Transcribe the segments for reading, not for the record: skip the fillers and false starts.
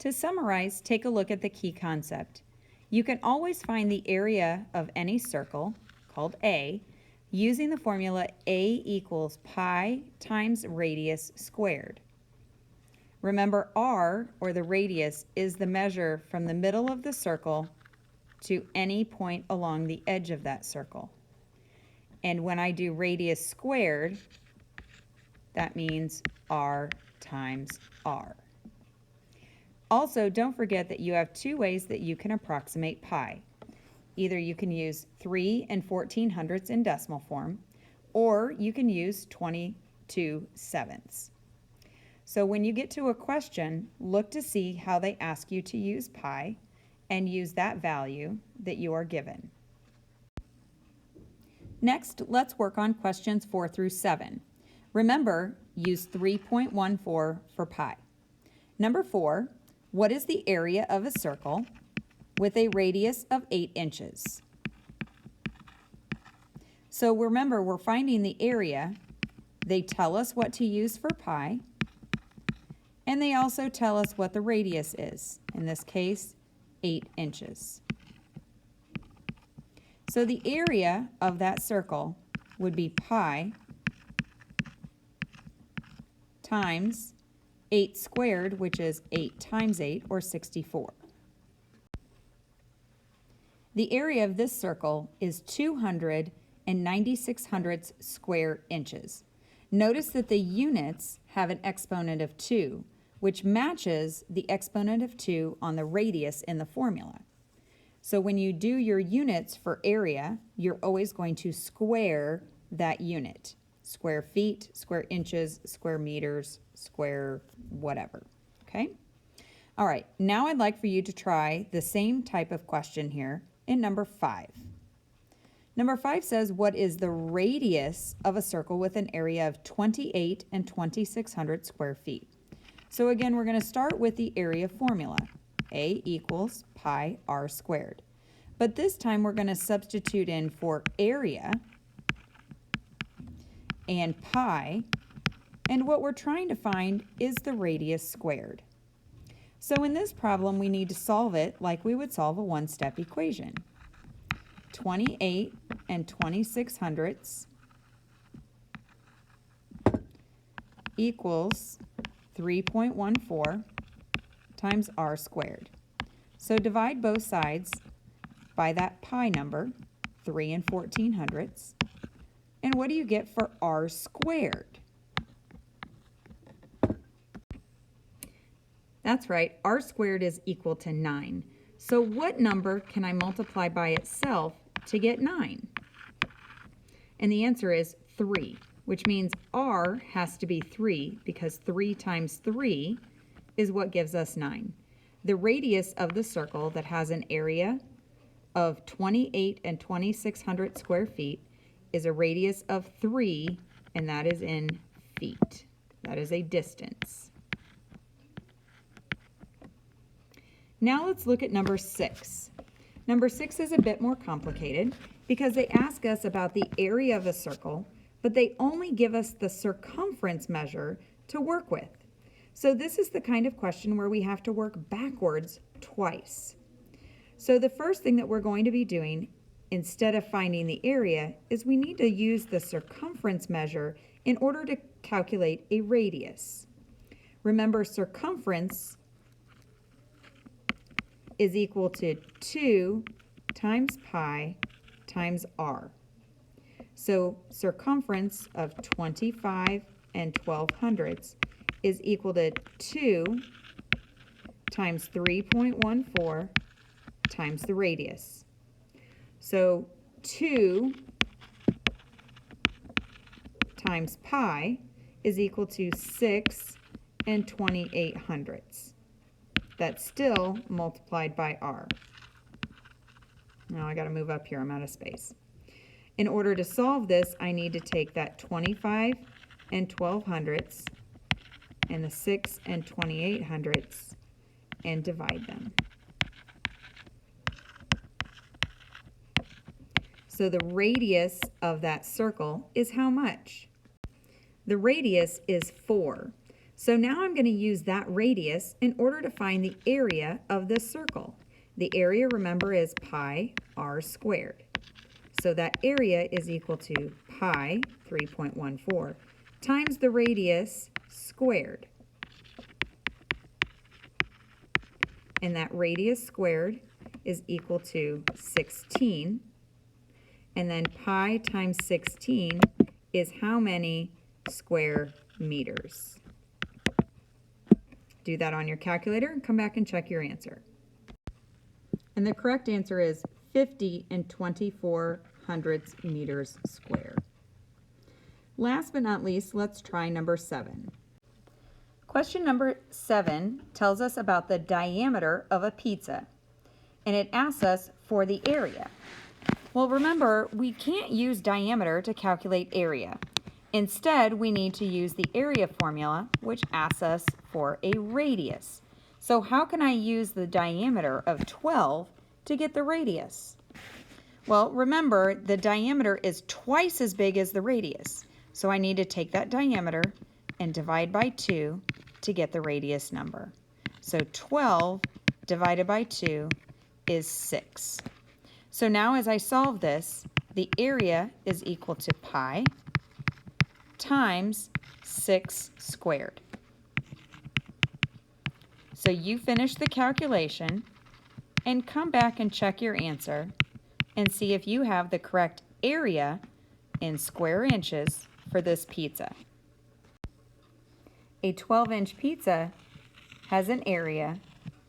To summarize, take a look at the key concept. You can always find the area of any circle, called A, using the formula A equals pi times radius squared. Remember, r, or the radius, is the measure from the middle of the circle to any point along the edge of that circle. And when I do radius squared, that means r times r. Also, don't forget that you have two ways that you can approximate pi. Either you can use 3 1400ths in decimal form, or you can use 22/7. So when you get to a question, look to see how they ask you to use pi and use that value that you are given. Next, let's work on questions 4 through 7. Remember, use 3.14 for pi. Number 4, what is the area of a circle with a radius of 8 inches? So remember, we're finding the area. They tell us what to use for pi, and they also tell us what the radius is. In this case, 8 inches. So the area of that circle would be pi times 8 squared, which is 8 times 8, or 64. The area of this circle is 296 hundredths square inches. Notice that the units have an exponent of 2, which matches the exponent of 2 on the radius in the formula. So when you do your units for area, you're always going to square that unit. Square feet, square inches, square meters, square whatever, okay? All right, now I'd like for you to try the same type of question here in number 5. Number 5 says, what is the radius of a circle with an area of 28 2600 square feet? So again, we're going to start with the area formula. A equals pi r squared. But this time we're going to substitute in for area and pi, and what we're trying to find is the radius squared. So in this problem, we need to solve it like we would solve a one-step equation. 28 2600ths equals 3.14 times r squared. So divide both sides by that pi number, 3 1400ths. And what do you get for r squared? That's right, r squared is equal to 9. So what number can I multiply by itself to get 9? And the answer is 3, which means r has to be 3 because 3 times 3 is what gives us 9. The radius of the circle that has an area of 28 2600 square feet is a radius of 3, and that is in feet. That is a distance. Now let's look at number 6. Number 6 is a bit more complicated because they ask us about the area of a circle, but they only give us the circumference measure to work with. So this is the kind of question where we have to work backwards twice. So the first thing that we're going to be doing, instead of finding the area, is we need to use the circumference measure in order to calculate a radius. Remember, circumference is equal to 2 times pi times r. So circumference of 25 1200ths is equal to 2 times 3.14 times the radius. So 2 times pi is equal to 6 2800ths. That's still multiplied by r. Now I got to move up here, I'm out of space. In order to solve this, I need to take that 25 1200ths and the 6 2800ths and divide them. So the radius of that circle is how much? The radius is 4. So now I'm going to use that radius in order to find the area of this circle. The area, remember, is pi r squared. So that area is equal to pi, 3.14, times the radius squared. And that radius squared is equal to 16. And then pi times 16 is how many square meters? Do that on your calculator and come back and check your answer. And the correct answer is 50 and 24 hundredths meters square. Last but not least, let's try number 7. Question number 7 tells us about the diameter of a pizza, and it asks us for the area. Well, remember, we can't use diameter to calculate area. Instead, we need to use the area formula, which asks us for a radius. So how can I use the diameter of 12 to get the radius? Well, remember, the diameter is twice as big as the radius. So I need to take that diameter and divide by 2 to get the radius number. So 12 divided by 2 is 6. So now as I solve this, the area is equal to pi times 6 squared. So you finish the calculation and come back and check your answer and see if you have the correct area in square inches for this pizza. A 12-inch pizza has an area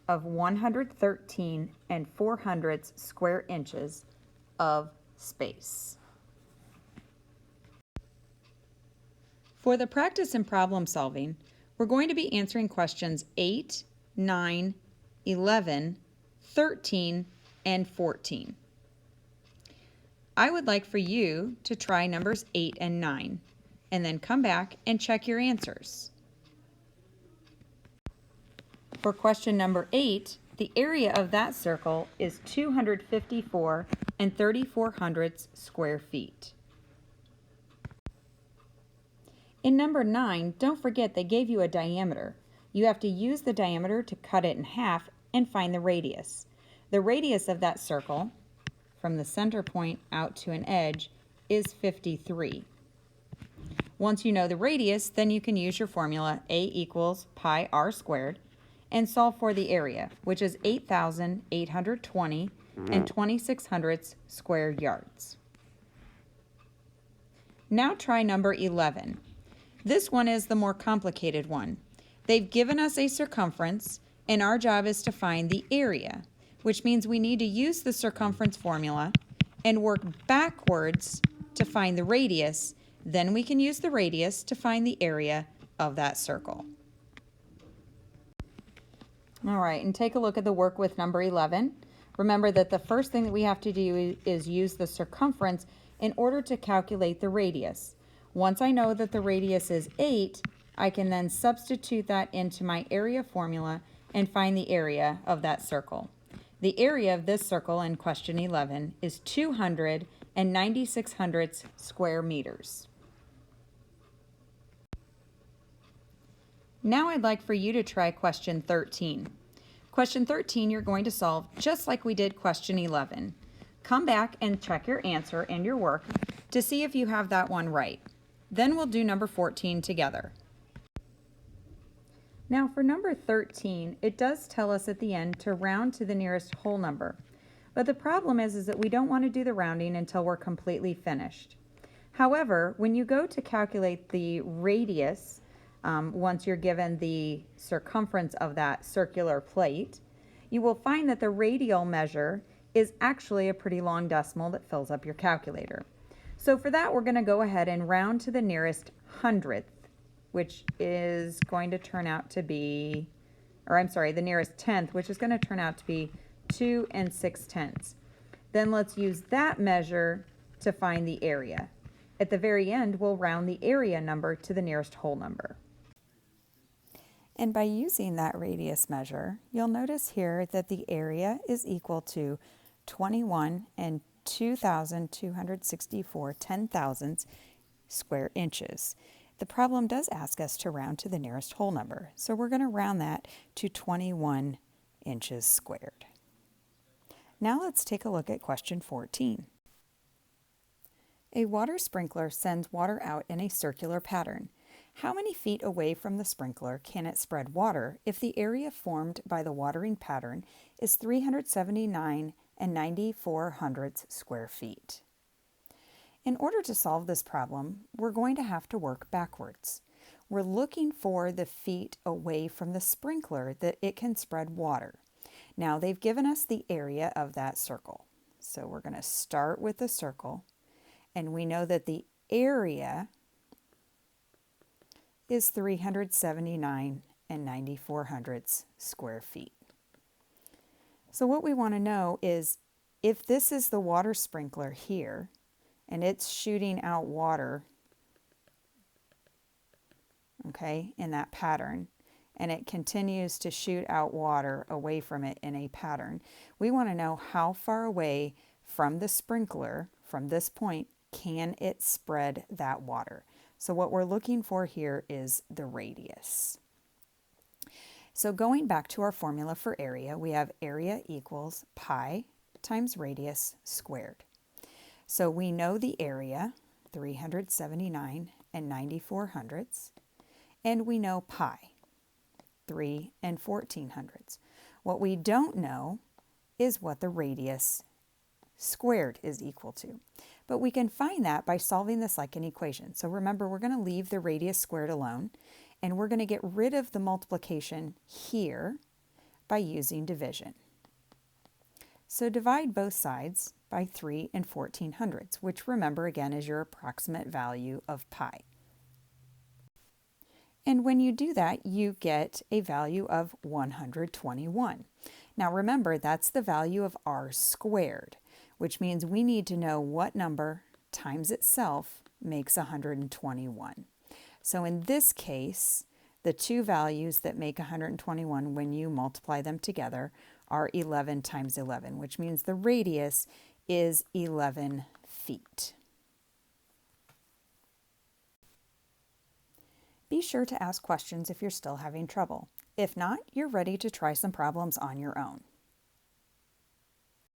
of 113 400 square inches of space. For the practice in problem solving, we're going to be answering questions 8, 9, 11, 13, and 14. I would like for you to try numbers 8 and 9, and then come back and check your answers. For question number 8, the area of that circle is 254 3/4 square feet. In number 9, don't forget they gave you a diameter. You have to use the diameter to cut it in half and find the radius. The radius of that circle, from the center point out to an edge, is 53. Once you know the radius, then you can use your formula A equals pi r squared and solve for the area, which is 8,820 2600 square yards. Now try number 11. This one is the more complicated one. They've given us a circumference, and our job is to find the area, which means we need to use the circumference formula and work backwards to find the radius. Then we can use the radius to find the area of that circle. All right, and take a look at the work with number 11. Remember that the first thing that we have to do is use the circumference in order to calculate the radius. Once I know that the radius is 8, I can then substitute that into my area formula and find the area of that circle. The area of this circle in question 11 is 296 square meters. Now I'd like for you to try question 13. Question 13 you're going to solve just like we did question 11. Come back and check your answer and your work to see if you have that one right. Then we'll do number 14 together. Now for number 13, it does tell us at the end to round to the nearest whole number. But the problem is that we don't want to do the rounding until we're completely finished. However, when you go to calculate the radius, once you're given the circumference of that circular plate, you will find that the radial measure is actually a pretty long decimal that fills up your calculator. So for that, we're going to go ahead and round to the nearest hundredth, which is going to turn out to be, the nearest tenth, which is going to turn out to be 2 6/10. Then let's use that measure to find the area. At the very end, we'll round the area number to the nearest whole number. And by using that radius measure, you'll notice here that the area is equal to 21 2,264 10,000 square inches. the problem does ask us to round to the nearest whole number, so we're going to round that to 21 inches squared. Now let's take a look at question 14. A water sprinkler sends water out in a circular pattern. How many feet away from the sprinkler can it spread water if the area formed by the watering pattern is 379 and 94/100 square feet? In order to solve this problem, we're going to have to work backwards. We're looking for the feet away from the sprinkler that it can spread water. Now they've given us the area of that circle. So we're going to start with the circle, and we know that the area is 379 and 94/100 square feet. So what we want to know is if this is the water sprinkler here, and it's shooting out water, okay, in that pattern, and it continues to shoot out water away from it in a pattern, we want to know how far away from the sprinkler, from this point, can it spread that water. So what we're looking for here is the radius. So going back to our formula for area, we have area equals pi times radius squared. So we know the area, 379 and 94/100, and we know pi, 3 and 14/100. What we don't know is what the radius squared is equal to. But we can find that by solving this like an equation. So remember, we're going to leave the radius squared alone, and we're going to get rid of the multiplication here by using division. So divide both sides by 3 and 14/100, which remember again is your approximate value of pi. And when you do that, you get a value of 121. Now remember, that's the value of r squared, which means we need to know what number times itself makes 121. So in this case, the two values that make 121 when you multiply them together are 11 times 11, which means the radius is 11 feet. Be sure to ask questions if you're still having trouble. If not, you're ready to try some problems on your own.